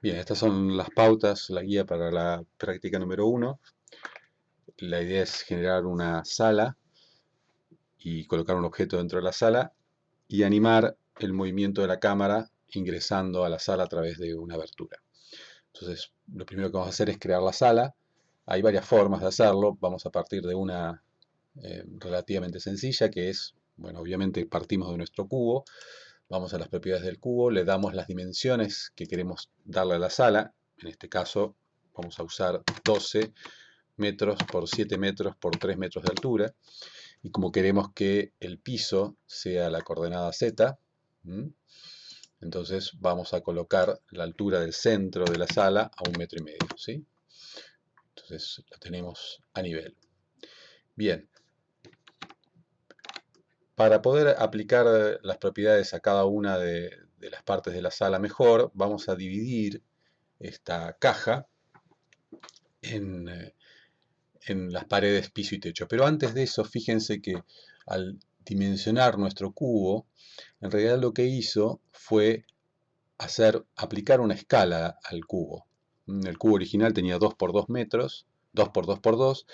Bien, estas son las pautas, la guía para la práctica número 1. La idea es generar una sala y colocar un objeto dentro de la sala y animar el movimiento de la cámara ingresando a la sala a través de una abertura. Entonces, lo primero que vamos a hacer es crear la sala. Hay varias formas de hacerlo. Vamos a partir de una relativamente sencilla, que es, bueno, obviamente partimos de nuestro cubo. Vamos a las propiedades del cubo, le damos las dimensiones que queremos darle a la sala. En este caso vamos a usar 12 metros por 7 metros por 3 metros de altura. Y como queremos que el piso sea la coordenada Z, entonces vamos a colocar la altura del centro de la sala a 1,5 metros, ¿sí? Entonces lo tenemos a nivel. Bien, para poder aplicar las propiedades a cada una de las partes de la sala mejor, vamos a dividir esta caja en, en las paredes, piso y techo. Pero antes de eso, fíjense que al dimensionar nuestro cubo, en realidad lo que hizo fue aplicar una escala al cubo. El cubo original tenía 2 por 2 metros, 2 por 2 por 2,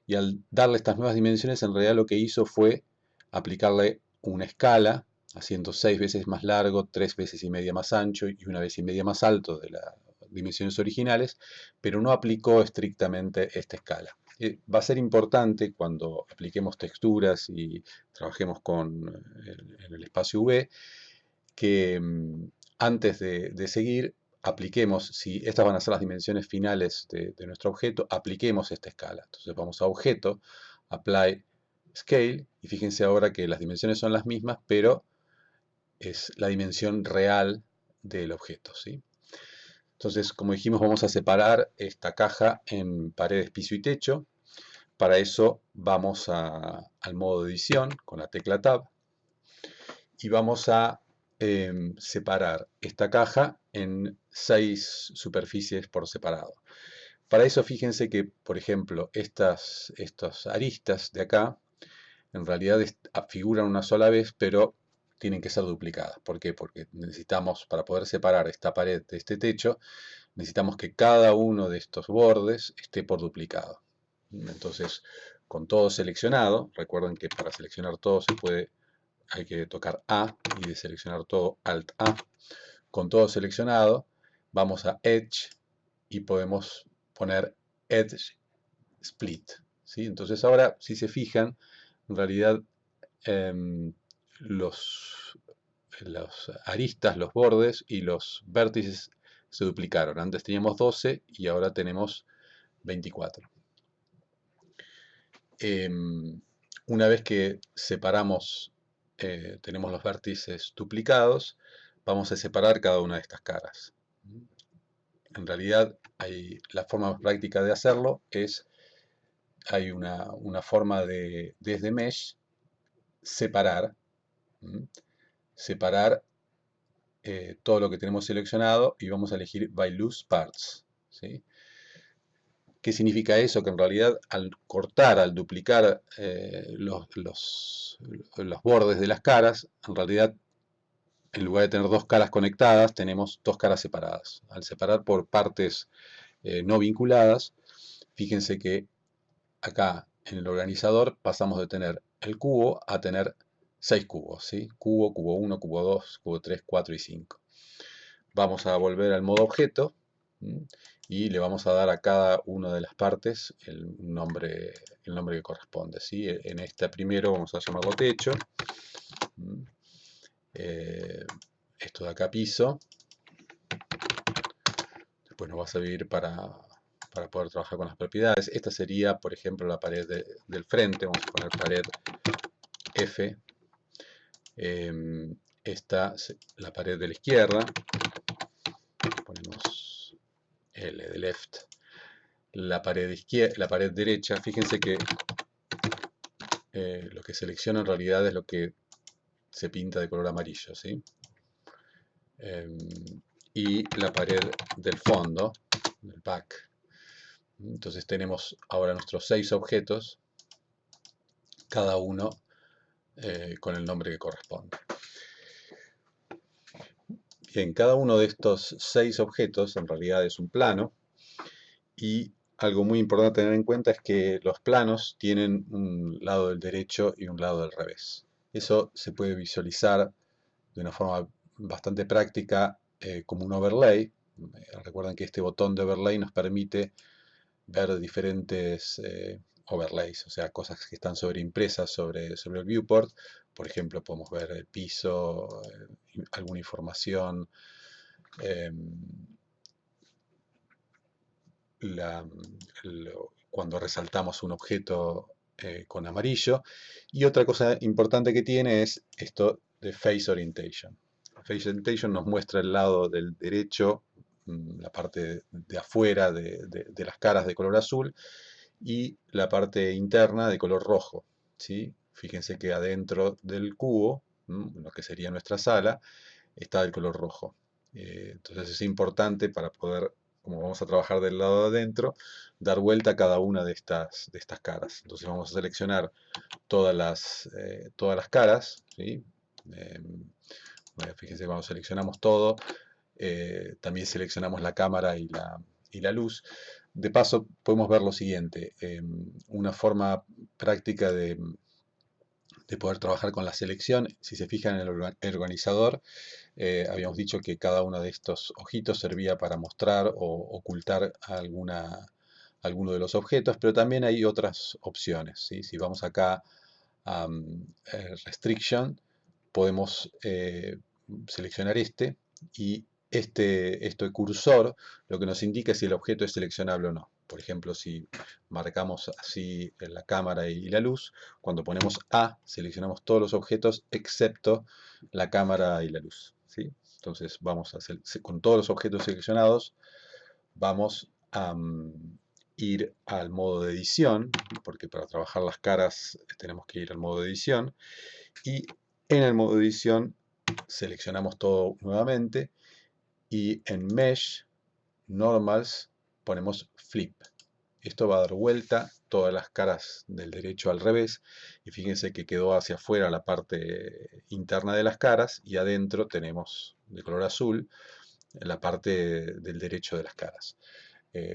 y al darle estas nuevas dimensiones, en realidad lo que hizo fue aplicarle una escala, haciendo 6 veces más largo, 3 veces y media más ancho y 1,5 veces más alto de las dimensiones originales, pero no aplicó estrictamente esta escala. Va a ser importante cuando apliquemos texturas y trabajemos con en el espacio V que antes de seguir apliquemos, si estas van a ser las dimensiones finales de nuestro objeto, apliquemos esta escala. Entonces vamos a objeto, apply scale, y fíjense ahora que las dimensiones son las mismas, pero es la dimensión real del objeto, ¿sí? Entonces, como dijimos, vamos a separar esta caja en paredes, piso y techo. Para eso vamos al modo de edición con la tecla Tab y vamos a separar esta caja en 6 superficies por separado. Para eso fíjense que, por ejemplo, estas aristas de acá en realidad figuran una sola vez, pero tienen que ser duplicadas. ¿Por qué? Porque necesitamos, para poder separar esta pared de este techo, necesitamos que cada uno de estos bordes esté por duplicado. Entonces, con todo seleccionado, recuerden que para seleccionar todo hay que tocar A y de seleccionar todo Alt A. Con todo seleccionado, vamos a Edge y podemos poner Edge Split, ¿sí? Entonces ahora, si se fijan, en realidad eh, los, los aristas, los bordes y los vértices se duplicaron. Antes teníamos 12 y ahora tenemos 24. Una vez que separamos, tenemos los vértices duplicados, vamos a separar cada una de estas caras. En realidad, la forma más práctica de hacerlo es, hay una forma de, desde Mesh, separar, separar todo lo que tenemos seleccionado y vamos a elegir by loose parts, ¿sí? ¿Qué significa eso? Que en realidad al cortar, al duplicar los bordes de las caras, en realidad en lugar de tener dos caras conectadas, tenemos dos caras separadas. Al separar por partes no vinculadas, fíjense que acá en el organizador pasamos de tener el cubo a tener 6 cubos, ¿sí? Cubo, cubo 1, cubo 2, cubo 3, 4 y 5. Vamos a volver al modo objeto y le vamos a dar a cada una de las partes el nombre que corresponde, ¿sí? En este primero vamos a llamarlo techo, esto de acá piso, después nos va a servir para poder trabajar con las propiedades. Esta sería, por ejemplo, la pared del frente, vamos a poner pared F, esta, la pared de la izquierda, ponemos L de left, la pared izquierda, la pared derecha, fíjense que lo que selecciona en realidad es lo que se pinta de color amarillo, ¿sí? Y la pared del fondo, del back. Entonces tenemos ahora nuestros 6 objetos, cada uno con el nombre que corresponde. Bien, cada uno de estos 6 objetos en realidad es un plano, y algo muy importante a tener en cuenta es que los planos tienen un lado del derecho y un lado del revés. Eso se puede visualizar de una forma bastante práctica como un overlay. Recuerden que este botón de overlay nos permite ver diferentes overlays, o sea, cosas que están sobreimpresas sobre el viewport. Por ejemplo, podemos ver el piso, alguna información, eh, cuando resaltamos un objeto con amarillo. Y otra cosa importante que tiene es esto de Face Orientation. Face Orientation nos muestra el lado del derecho, la parte de afuera de las caras de color azul, y la parte interna de color rojo, ¿sí? Fíjense que adentro del cubo, lo que sería nuestra sala, está el color rojo. Entonces es importante para poder, como vamos a trabajar del lado de adentro, dar vuelta a cada una de estas caras. Entonces vamos a seleccionar todas las caras, ¿sí? Bueno, fíjense, cuando seleccionamos todo, también seleccionamos la cámara y la luz. De paso, podemos ver lo siguiente, una forma práctica de poder trabajar con la selección. Si se fijan en el organizador, habíamos dicho que cada uno de estos ojitos servía para mostrar o ocultar alguno de los objetos, pero también hay otras opciones, ¿sí? Si vamos acá a Restriction, podemos seleccionar y este cursor lo que nos indica es si el objeto es seleccionable o no. Por ejemplo, si marcamos así en la cámara y la luz, cuando ponemos A, seleccionamos todos los objetos excepto la cámara y la luz, ¿sí? Entonces vamos a hacer, con todos los objetos seleccionados, vamos a ir al modo de edición, porque para trabajar las caras tenemos que ir al modo de edición, y en el modo de edición seleccionamos todo nuevamente, y en Mesh, Normals, ponemos Flip. Esto va a dar vuelta todas las caras del derecho al revés, y fíjense que quedó hacia afuera la parte interna de las caras, y adentro tenemos de color azul la parte del derecho de las caras.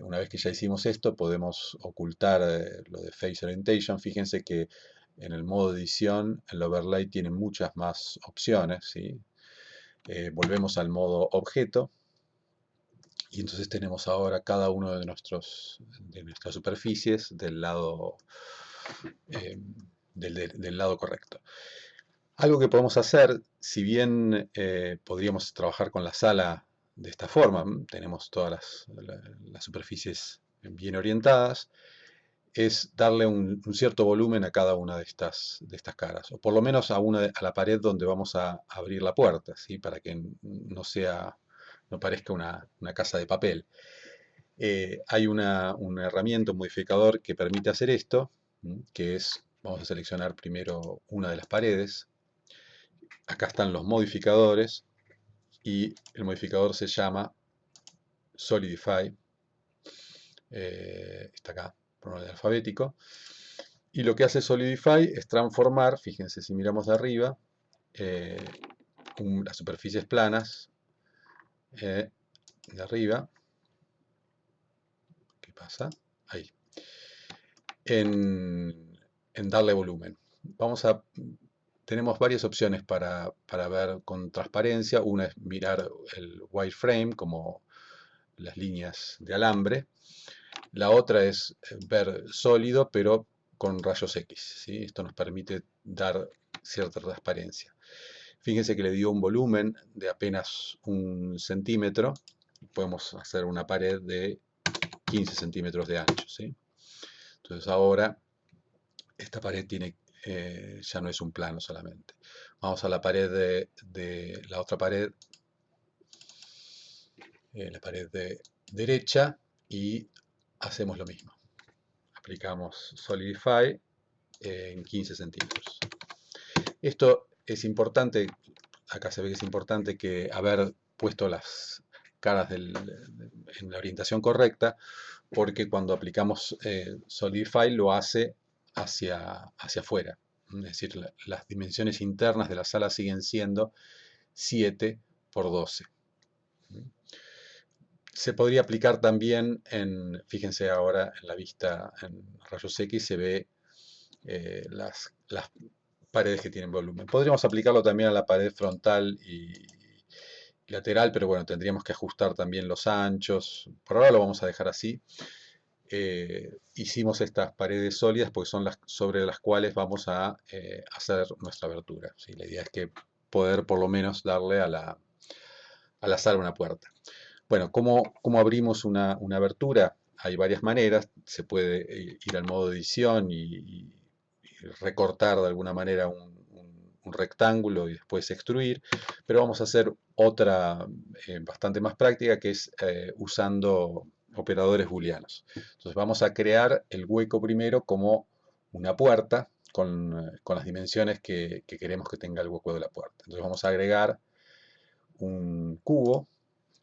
Una vez que ya hicimos esto, podemos ocultar lo de Face Orientation. Fíjense que en el modo edición, el overlay tiene muchas más opciones, ¿sí? Volvemos al modo objeto, y entonces tenemos ahora cada uno de nuestras superficies del lado, eh, del lado correcto. Algo que podemos hacer, si bien podríamos trabajar con la sala de esta forma, tenemos todas las superficies bien orientadas, es darle un cierto volumen a cada una de estas caras, o por lo menos a la pared donde vamos a abrir la puerta, ¿sí? Para que no parezca una casa de papel. Hay una herramienta, un modificador que permite hacer esto, que es, vamos a seleccionar primero una de las paredes. Acá están los modificadores, y el modificador se llama Solidify, está acá por orden alfabético, y lo que hace Solidify es transformar, fíjense si miramos de arriba, eh, las superficies planas de arriba, ¿qué pasa? Ahí, en darle volumen. Tenemos varias opciones para ver con transparencia. Una es mirar el wireframe, como las líneas de alambre. La otra es ver sólido, pero con rayos X, ¿sí? Esto nos permite dar cierta transparencia. Fíjense que le dio un volumen de apenas 1 centímetro. Podemos hacer una pared de 15 centímetros de ancho, ¿sí? Entonces ahora esta pared ya no es un plano solamente. Vamos a la pared de la otra pared, la pared de derecha, y hacemos lo mismo. Aplicamos Solidify en 15 centímetros. Esto es importante, acá se ve que es importante que haber puesto las caras en la orientación correcta, porque cuando aplicamos Solidify lo hace hacia afuera. Es decir, las dimensiones internas de la sala siguen siendo 7 por 12. Se podría aplicar también fíjense ahora en la vista en rayos X se ve las paredes que tienen volumen. Podríamos aplicarlo también a la pared frontal y lateral, pero bueno, tendríamos que ajustar también los anchos. Por ahora lo vamos a dejar así. Hicimos estas paredes sólidas porque son las sobre las cuales vamos a hacer nuestra abertura, ¿sí? La idea es que poder por lo menos darle a la sala una puerta. Bueno, ¿cómo abrimos una abertura? Hay varias maneras. Se puede ir al modo edición y recortar de alguna manera un rectángulo y después extruir, pero vamos a hacer otra bastante más práctica que es usando operadores booleanos. Entonces vamos a crear el hueco primero como una puerta con las dimensiones que queremos que tenga el hueco de la puerta. Entonces vamos a agregar un cubo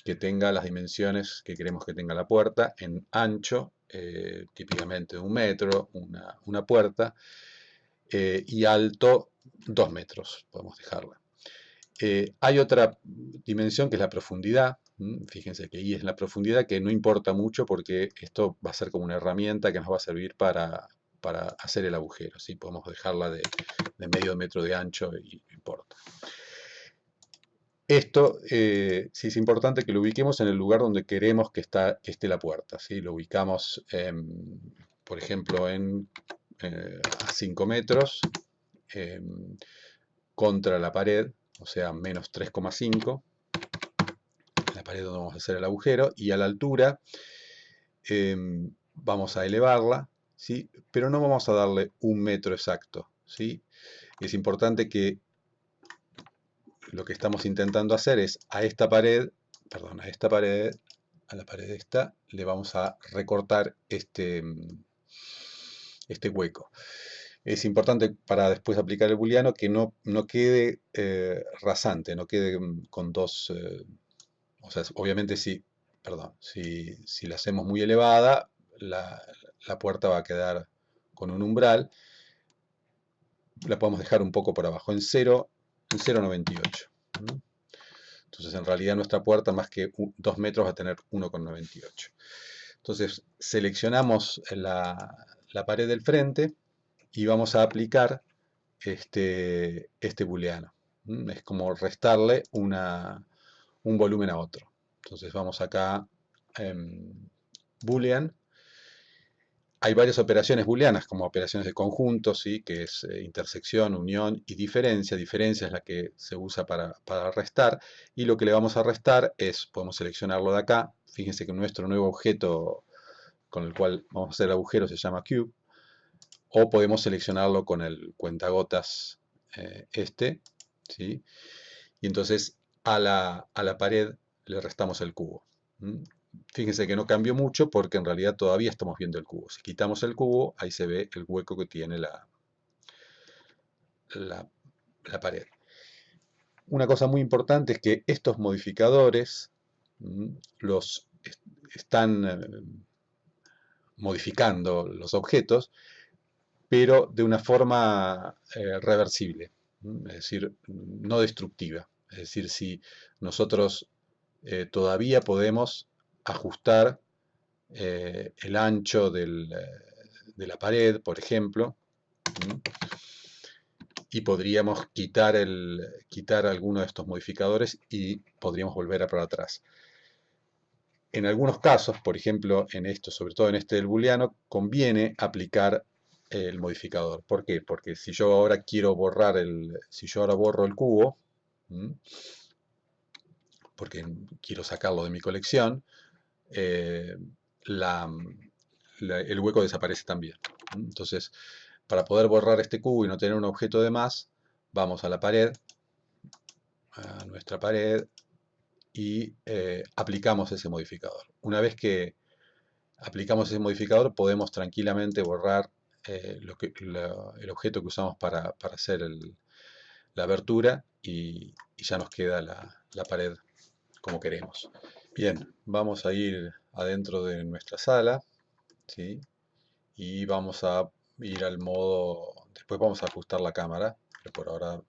que tenga las dimensiones que queremos que tenga la puerta en ancho, típicamente de 1 metro, una puerta, y alto 2 metros, podemos dejarla. Hay otra dimensión que es la profundidad. Fíjense que I es la profundidad, que no importa mucho porque esto va a ser como una herramienta que nos va a servir para hacer el agujero, ¿sí? Podemos dejarla de medio metro de ancho y no importa. Esto sí es importante que lo ubiquemos en el lugar donde queremos que esté la puerta, ¿sí? Lo ubicamos, por ejemplo, a 5 metros contra la pared, o sea, menos 3,5, la pared donde vamos a hacer el agujero, y a la altura vamos a elevarla, ¿sí? Pero no vamos a darle 1 metro exacto, ¿sí? Es importante que lo que estamos intentando hacer es a esta pared, perdón, a la pared esta, le vamos a recortar este hueco. Es importante para después aplicar el booleano que no quede rasante, no quede con dos, o sea, obviamente si la hacemos muy elevada, la puerta va a quedar con un umbral, la podemos dejar un poco por abajo, en 0,98. Entonces en realidad nuestra puerta más que 2 metros va a tener 1,98. Entonces seleccionamos la pared del frente y vamos a aplicar este booleano. Es como restarle un volumen a otro. Entonces vamos acá en boolean. Hay varias operaciones booleanas, como operaciones de conjunto, ¿sí? Que es intersección, unión y diferencia. Diferencia es la que se usa para restar. Y lo que le vamos a restar es, podemos seleccionarlo de acá. Fíjense que nuestro nuevo objeto con el cual vamos a hacer el agujero se llama cube. O podemos seleccionarlo con el cuentagotas ¿sí? Y entonces a la pared le restamos el cubo. Fíjense que no cambió mucho porque en realidad todavía estamos viendo el cubo. Si quitamos el cubo, ahí se ve el hueco que tiene la pared. Una cosa muy importante es que estos modificadores los están modificando los objetos, pero de una forma reversible, es decir, no destructiva. Es decir, si nosotros todavía podemos ajustar el ancho de la pared, por ejemplo, y podríamos quitar alguno de estos modificadores y podríamos volver para atrás. En algunos casos, por ejemplo, en esto, sobre todo en este del booleano, conviene aplicar el modificador. ¿Por qué? Porque si yo ahora quiero borrar si yo ahora borro el cubo, porque quiero sacarlo de mi colección, el hueco desaparece también. Entonces, para poder borrar este cubo y no tener un objeto de más, vamos a la pared, a nuestra pared, y aplicamos ese modificador. Una vez que aplicamos ese modificador, podemos tranquilamente borrar el objeto que usamos para hacer la abertura y ya nos queda la pared como queremos. Bien, vamos a ir adentro de nuestra sala, ¿sí? Y vamos a ir al modo, después vamos a ajustar la cámara, pero por ahora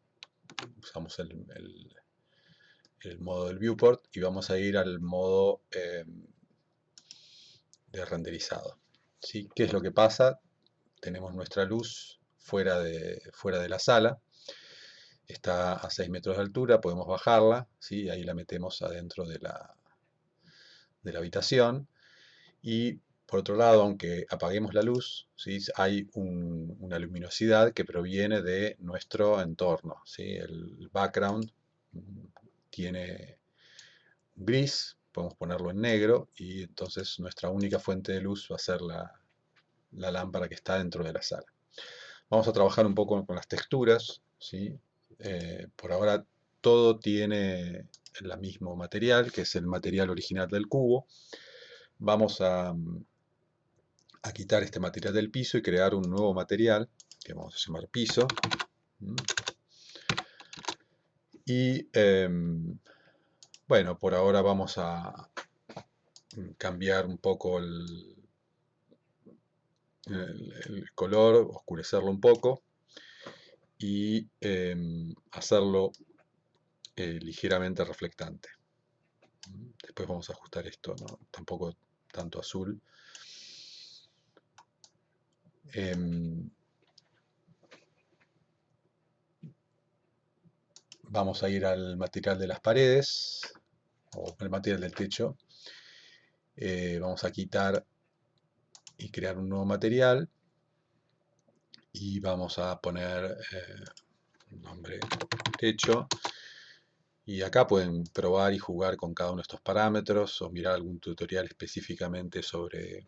usamos el modo del viewport y vamos a ir al modo renderizado. ¿Sí? ¿Qué es lo que pasa? Tenemos nuestra luz fuera de la sala, está a 6 metros de altura, podemos bajarla, ¿sí? Ahí la metemos adentro de la habitación. Y por otro lado, aunque apaguemos la luz, ¿sí? Hay una luminosidad que proviene de nuestro entorno, ¿sí? El background tiene gris, podemos ponerlo en negro y entonces nuestra única fuente de luz va a ser la lámpara que está dentro de la sala. Vamos a trabajar un poco con las texturas, ¿sí? Por ahora todo tiene el mismo material, que es el material original del cubo. Vamos a quitar este material del piso y crear un nuevo material, que vamos a llamar piso. Y bueno, por ahora vamos a cambiar un poco el color, oscurecerlo un poco y hacerlo ligeramente reflectante. Después vamos a ajustar esto, ¿no? Tampoco tanto azul. Vamos a ir al material de las paredes, o el material del techo. Vamos a quitar y crear un nuevo material. Y vamos a poner nombre techo. Y acá pueden probar y jugar con cada uno de estos parámetros o mirar algún tutorial específicamente sobre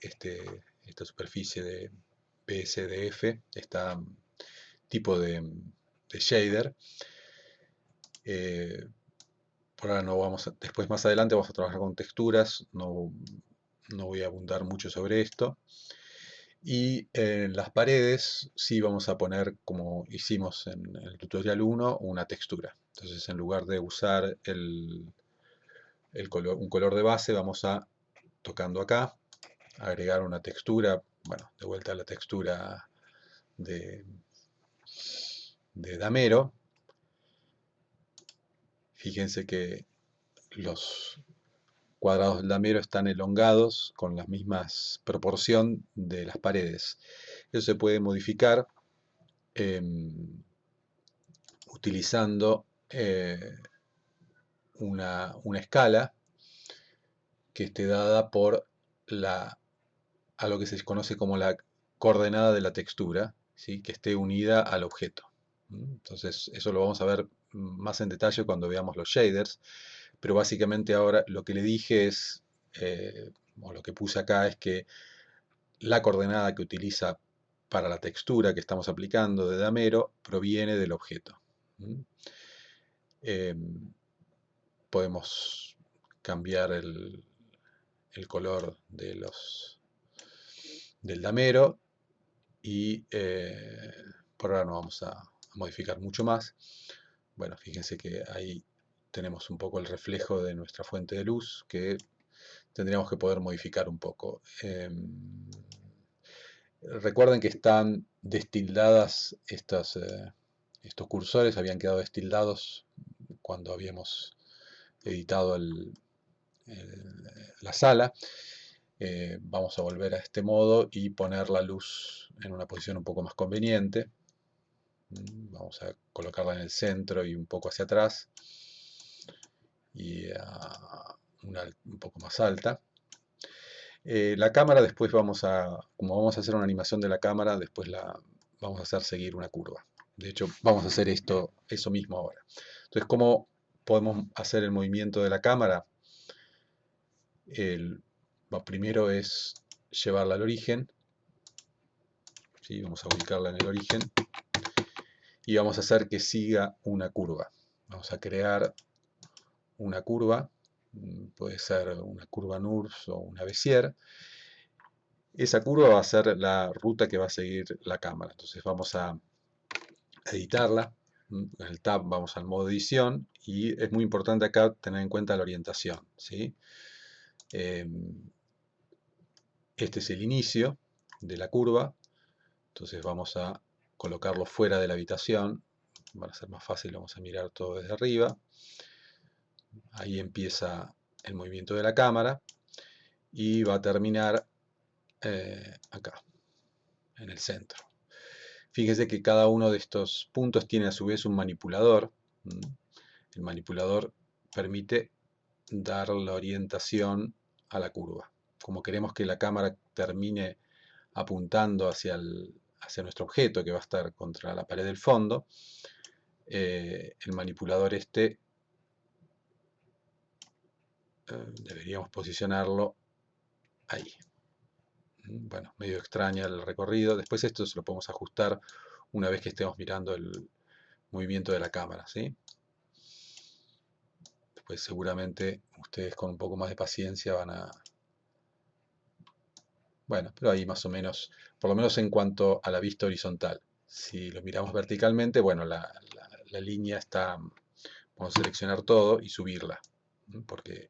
esta superficie de PSDF, este tipo de shader. Por ahora no vamos después más adelante vamos a trabajar con texturas, no voy a abundar mucho sobre esto. Y en las paredes sí vamos a poner, como hicimos en el tutorial 1, una textura. Entonces en lugar de usar un color de base, vamos a, tocando acá, agregar una textura, bueno, de vuelta a la textura de damero. Fíjense que los cuadrados del damero están elongados con la misma proporción de las paredes. Eso se puede modificar utilizando una escala que esté dada por a lo que se conoce como la coordenada de la textura, ¿sí? Que esté unida al objeto. Entonces eso lo vamos a ver más en detalle cuando veamos los shaders, pero básicamente ahora lo que le dije es, o lo que puse acá es que la coordenada que utiliza para la textura que estamos aplicando de damero proviene del objeto. Podemos cambiar el color del damero y por ahora no vamos a modificar mucho más. Bueno, fíjense que ahí tenemos un poco el reflejo de nuestra fuente de luz que tendríamos que poder modificar un poco. Recuerden que están destildadas estos cursores, habían quedado destildados cuando habíamos editado la sala. Vamos a volver a este modo y poner la luz en una posición un poco más conveniente. Vamos a colocarla en el centro y un poco hacia atrás y un poco más alta. La cámara después como vamos a hacer una animación de la cámara, después la vamos a hacer seguir una curva. De hecho, vamos a hacer eso mismo ahora. Entonces, ¿cómo podemos hacer el movimiento de la cámara? Primero es llevarla al origen. ¿Sí? Vamos a ubicarla en el origen. Y vamos a hacer que siga una curva. Vamos a crear una curva. Puede ser una curva NURBS o una Bézier. Esa curva va a ser la ruta que va a seguir la cámara. Entonces vamos a editarla. En el tab vamos al modo edición y es muy importante acá tener en cuenta la orientación, ¿sí? Este es el inicio de la curva. Entonces vamos a colocarlo fuera de la habitación. Para ser más fácil vamos a mirar todo desde arriba. Ahí empieza el movimiento de la cámara. y va a terminar acá, en el centro. Fíjese que cada uno de estos puntos tiene a su vez un manipulador. El manipulador permite dar la orientación a la curva. Como queremos que la cámara termine apuntando hacia nuestro objeto, que va a estar contra la pared del fondo, el manipulador deberíamos posicionarlo ahí. Bueno, medio extraña el recorrido. Después esto se lo podemos ajustar una vez que estemos mirando el movimiento de la cámara, ¿sí? Después seguramente ustedes con un poco más de paciencia van a... Bueno, pero ahí más o menos, por lo menos en cuanto a la vista horizontal. Si lo miramos verticalmente, bueno, la línea está... Vamos a seleccionar todo y subirla, porque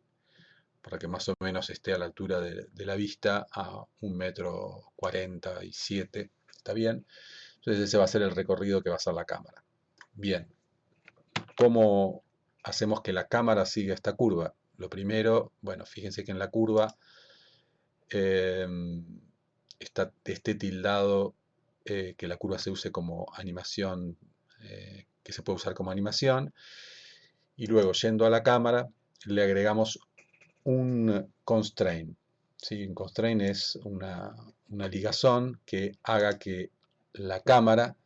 para que más o menos esté a la altura de la vista a 1,47 m. ¿Está bien? Entonces ese va a ser el recorrido que va a hacer la cámara. Bien, ¿cómo hacemos que la cámara siga esta curva? Lo primero, bueno, fíjense que en la curva eh, esté tildado que la curva se use como animación, que se puede usar como animación, y luego yendo a la cámara le agregamos un constraint. ¿Sí? Un constraint es una ligazón que haga que la cámara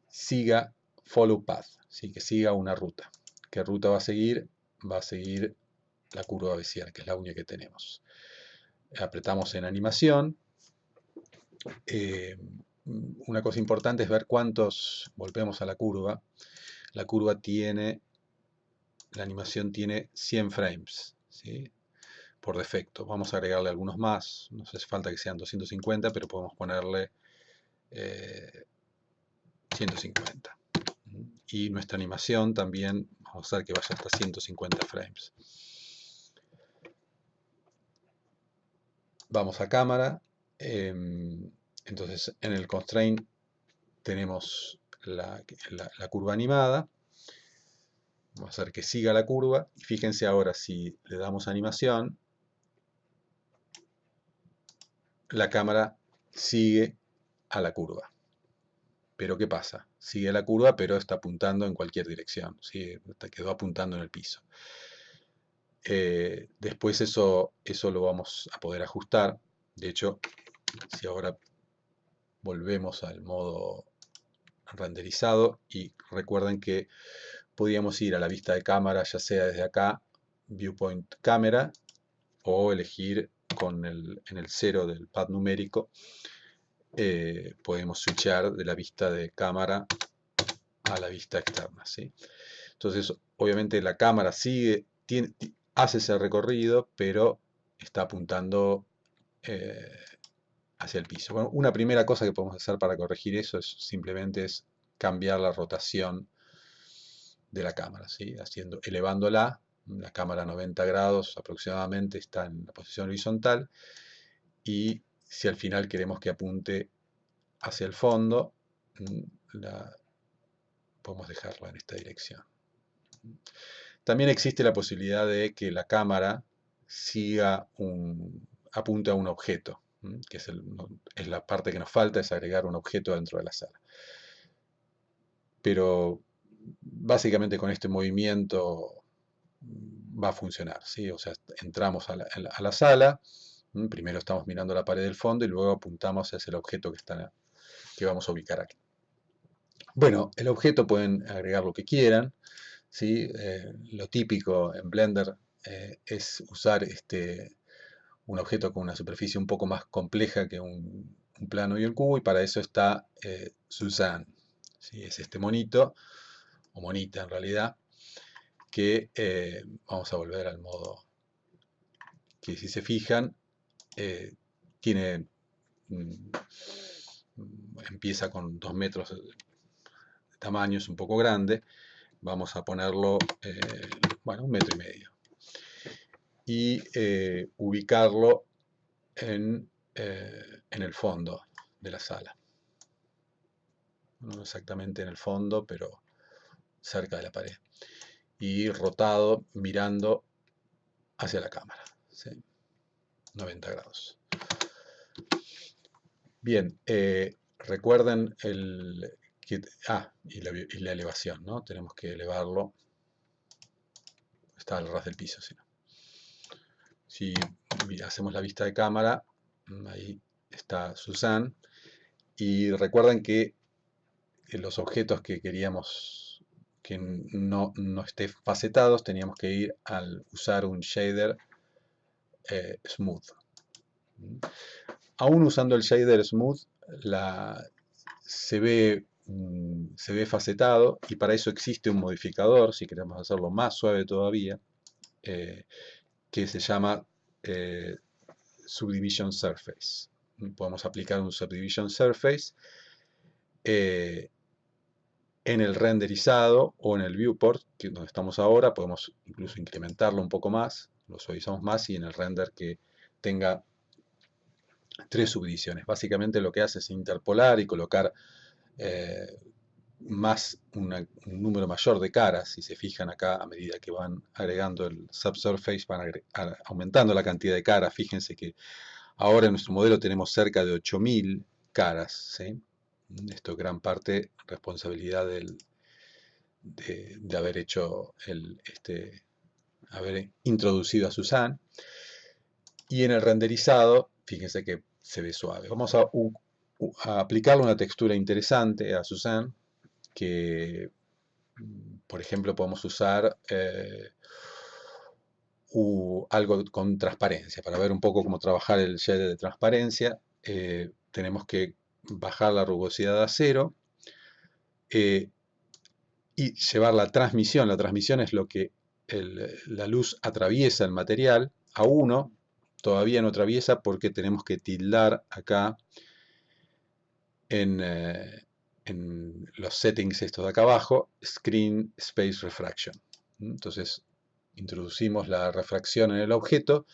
siga follow path, ¿sí? Que siga una ruta. ¿Qué ruta va a seguir? Va a seguir la curva Bézier, que es la única que tenemos. Apretamos en animación. Una cosa importante es ver cuántos, volvemos a la curva. La curva tiene, la animación tiene 100 frames, ¿sí? Por defecto. Vamos a agregarle algunos más, no hace falta que sean 250, pero podemos ponerle 150. Y nuestra animación también, vamos a hacer que vaya hasta 150 frames. Vamos a cámara, entonces en el constraint tenemos la curva animada, vamos a hacer que siga la curva, y fíjense ahora si le damos animación, la cámara sigue a la curva. Pero ¿qué pasa? Sigue la curva, pero está apuntando en cualquier dirección, ¿sí? Quedó apuntando en el piso. Después eso lo vamos a poder ajustar. De hecho, si ahora volvemos al modo renderizado, y recuerden que podíamos ir a la vista de cámara, ya sea desde acá, Viewpoint Cámara, o elegir en el 0 del pad numérico, podemos switchar de la vista de cámara a la vista externa, ¿sí? Entonces, obviamente la cámara hace ese recorrido, pero está apuntando hacia el piso. Bueno, una primera cosa que podemos hacer para corregir eso es simplemente cambiar la rotación de la cámara, ¿sí? Elevándola, la cámara a 90 grados aproximadamente está en la posición horizontal, y si al final queremos que apunte hacia el fondo, podemos dejarla en esta dirección. También existe la posibilidad de que la cámara apunte a un objeto, que es la parte que nos falta, es agregar un objeto dentro de la sala. Pero básicamente con este movimiento va a funcionar, ¿sí? O sea, entramos a la sala, primero estamos mirando la pared del fondo y luego apuntamos hacia el objeto que vamos a ubicar aquí. Bueno, el objeto pueden agregar lo que quieran, ¿sí? Lo típico en Blender es usar un objeto con una superficie un poco más compleja que un plano y un cubo, y para eso está Suzanne, ¿sí? Es este monito, o monita en realidad, que vamos a volver al modo que, si se fijan, tiene empieza con 2 metros de tamaño, es un poco grande. Vamos a ponerlo, bueno, 1,5 metros. Y ubicarlo en el fondo de la sala. No exactamente en el fondo, pero cerca de la pared. Y rotado, mirando hacia la cámara, ¿sí? 90 grados. Bien, recuerden y la elevación, ¿no? Tenemos que elevarlo. Está al ras del piso, si no. Si hacemos la vista de cámara, ahí está Suzanne. Y recuerden que los objetos que queríamos que no esté facetados, teníamos que ir al usar un shader smooth. Aún usando el shader smooth, se ve facetado, y para eso existe un modificador, si queremos hacerlo más suave todavía, que se llama Subdivision Surface. Podemos aplicar un Subdivision Surface en el renderizado o en el viewport, que es donde estamos ahora. Podemos incluso incrementarlo un poco más, lo suavizamos más, y en el render que tenga 3 subdivisiones. Básicamente lo que hace es interpolar y colocar un número mayor de caras. Si se fijan acá, a medida que van agregando el subsurface, van aumentando la cantidad de caras. Fíjense que ahora en nuestro modelo tenemos cerca de 8000 caras, ¿sí? Esto es gran parte responsabilidad de haber hecho haber introducido a Suzanne. Y en el renderizado, fíjense que se ve suave. Vamos a aplicarle una textura interesante a Suzanne, que por ejemplo podemos usar algo con transparencia. Para ver un poco cómo trabajar el shader de transparencia, tenemos que bajar la rugosidad a 0 y llevar la transmisión. La transmisión es lo que la luz atraviesa el material, a 1. Todavía no atraviesa porque tenemos que tildar acá en los settings estos de acá abajo, Screen Space Refraction. Entonces introducimos la refracción en el objeto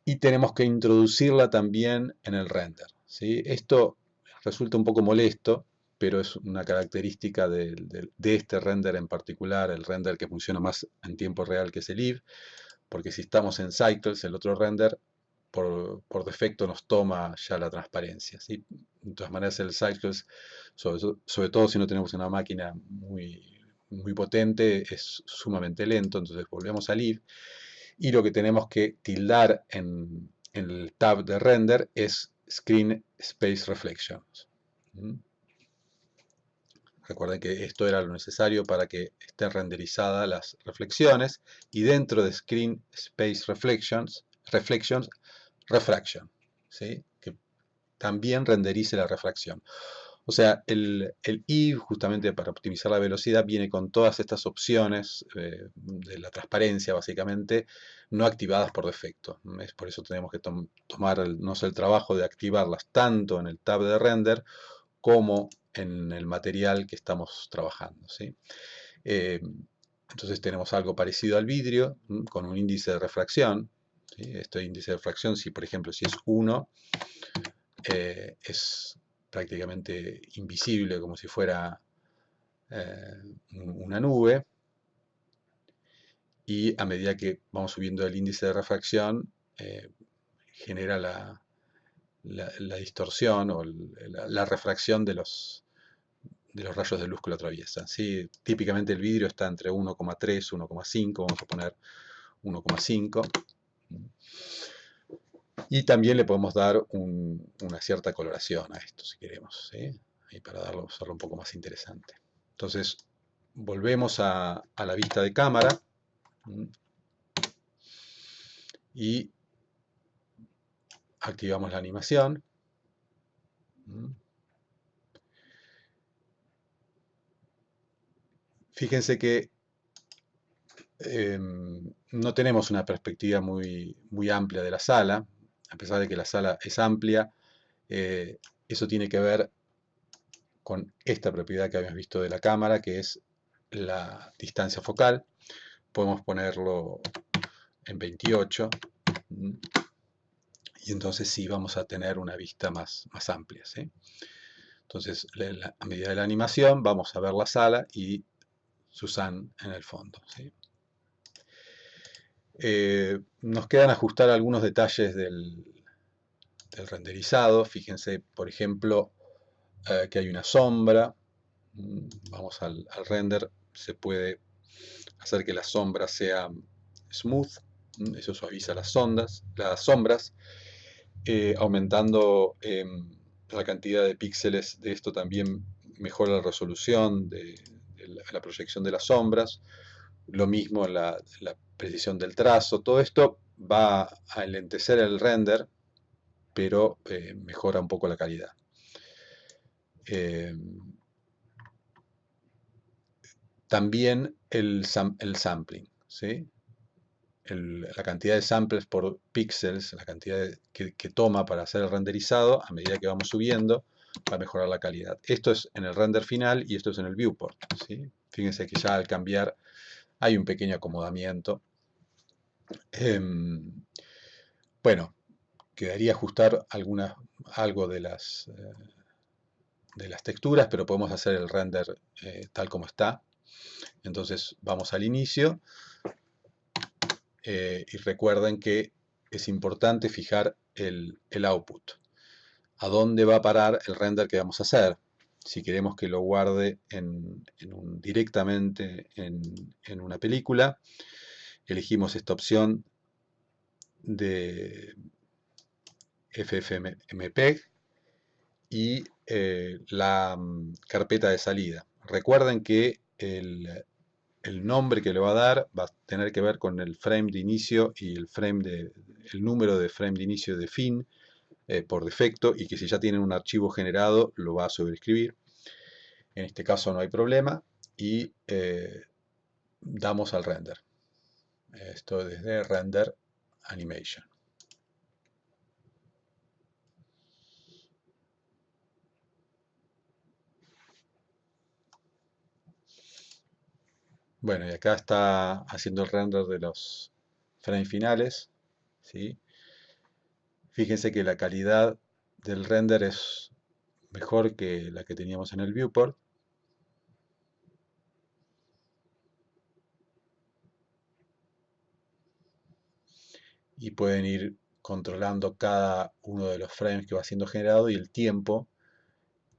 y tenemos que introducirla también en el render, ¿sí? Esto resulta un poco molesto, pero es una característica de este render en particular, el render que funciona más en tiempo real, que es el Eve, porque si estamos en Cycles, el otro render, por defecto nos toma ya la transparencia, ¿sí? De todas maneras, el Cycles, sobre todo si no tenemos una máquina muy potente, es sumamente lento. Entonces volvemos al Eve, y lo que tenemos que tildar en el tab de render es Screen Space Reflections. Recuerden que esto era lo necesario para que estén renderizadas las reflexiones, y dentro de Screen Space Reflections, Refraction, ¿sí? Que también renderice la refracción. O sea, el Eve, justamente para optimizar la velocidad, viene con todas estas opciones de la transparencia, básicamente, no activadas por defecto. Es por eso tenemos que tomarnos el trabajo de activarlas tanto en el tab de render como en el material que estamos trabajando, ¿sí? Entonces tenemos algo parecido al vidrio, con un índice de refracción, ¿sí? Este índice de refracción, si por ejemplo si es 1, es prácticamente invisible, como si fuera una nube, y a medida que vamos subiendo el índice de refracción, genera la distorsión o la refracción de los rayos de luz que lo atraviesan, ¿sí? Típicamente el vidrio está entre 1,3 y 1,5, vamos a poner 1,5. Y también le podemos dar una cierta coloración a esto, si queremos, ¿sí? Y para hacerlo un poco más interesante. Entonces, volvemos a la vista de cámara y activamos la animación. Fíjense que no tenemos una perspectiva muy amplia de la sala, a pesar de que la sala es amplia. Eso tiene que ver con esta propiedad que habíamos visto de la cámara, que es la distancia focal. Podemos ponerlo en 28, y entonces sí vamos a tener una vista más amplia, ¿sí? Entonces, a medida de la animación, vamos a ver la sala y Suzanne en el fondo, ¿sí? Nos quedan ajustar algunos detalles del renderizado. Fíjense, por ejemplo, que hay una sombra. Vamos al render, se puede hacer que la sombra sea smooth, eso suaviza las sombras, aumentando la cantidad de píxeles de esto también mejora la resolución de la proyección de las sombras, lo mismo la precisión del trazo, todo esto va a enlentecer el render, pero mejora un poco la calidad. Eh, También el sampling, ¿sí? La cantidad de samples por píxeles, la cantidad que toma para hacer el renderizado, a medida que vamos subiendo, va a mejorar la calidad. Esto es en el render final y esto es en el viewport, ¿sí? Fíjense que ya al cambiar hay un pequeño acomodamiento. Bueno, quedaría ajustar algo de las texturas, pero podemos hacer el render tal como está. Entonces vamos al inicio y recuerden que es importante fijar el output. ¿A dónde va a parar el render que vamos a hacer? Si queremos que lo guarde directamente en una película, elegimos esta opción de FFmpeg y la carpeta de salida. Recuerden que el nombre que le va a dar va a tener que ver con el frame de inicio y el número de frame de inicio de fin por defecto, y que si ya tienen un archivo generado lo va a sobreescribir. En este caso no hay problema y damos al render. Esto desde Render Animation. Bueno, y acá está haciendo el render de los frames finales, ¿sí? Fíjense que la calidad del render es mejor que la que teníamos en el viewport. Y pueden ir controlando cada uno de los frames que va siendo generado y el tiempo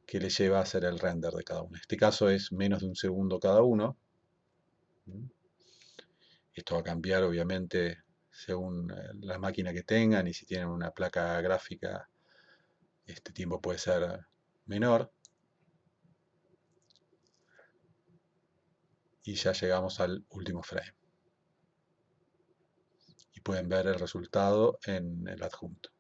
que le lleva a hacer el render de cada uno. En este caso es menos de un segundo cada uno. Esto va a cambiar obviamente según la máquina que tengan, y si tienen una placa gráfica este tiempo puede ser menor. Y ya llegamos al último frame. Y pueden ver el resultado en el adjunto.